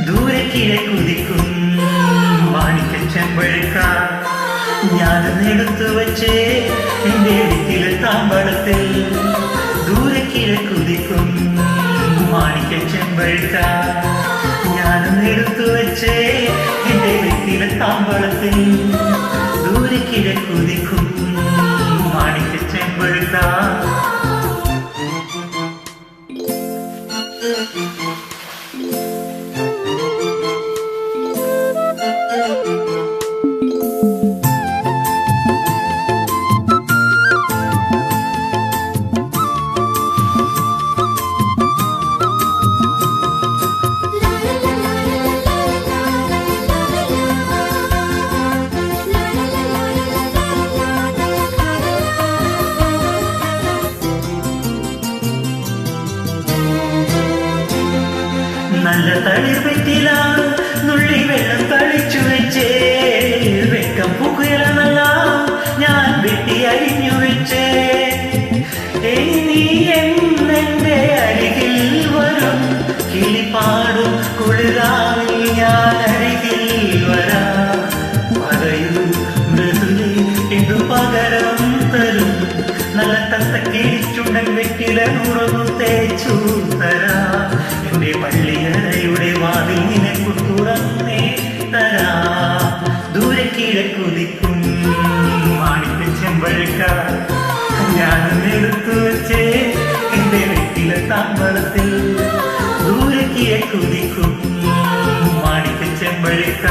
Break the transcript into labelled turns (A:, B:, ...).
A: ദൂരെ കിഴക്കുതിക്കും മാണിക്ക ചെമ്പഴുക്ക ഞാനെടുത്തു വച്ചേ എന്റെ വീട്ടിലെ താമ്പളത്തിൽ. ദൂരെ കിഴക്കുതിക്കും മാണിക്ക ചെമ്പഴുക്ക ഞാനെടുത്തു വച്ചേ എന്റെ വീട്ടിലെ താമ്പളത്തിൽ. ദൂരെ കിഴക്കുതിക്കും മാണിക്ക ചെമ്പഴുക്ക. നല്ല തളിർ വെറ്റില നുള്ളി വെള്ളം തളിച്ചു വെച്ചേ. വെക്കം പുകയിലെന്നല്ല ഞാൻ വെട്ടി അരിഞ്ഞു വെച്ചേ. നീ എന്നെ അരികിൽ വരും കിളിപ്പാടും കുളിരാവിൽ ഞാൻ അരികിൽ വരാം. പറയൂ മൃദുലേ ഇതു പകരം തരും. നല്ല തത്ത കിഴിച്ചുണ്ടൻ വെറ്റില ഉറന്നു തേച്ചു തരാ. എന്റെ പള്ളിയറയുടെ വാതിൽ നിനക്കു തുറന്നേ തരാ. ദൂരെ കിഴക്കുതിക്കും മാണിക്ക ചെമ്പഴുക്ക ഞാനെടുത്തു വച്ചേ എന്റെ വീട്ടിലെ താമ്പളത്തിൽ. ദൂരെ കിഴക്കുതിക്കും മാണിക്ക ചെമ്പഴുക്ക.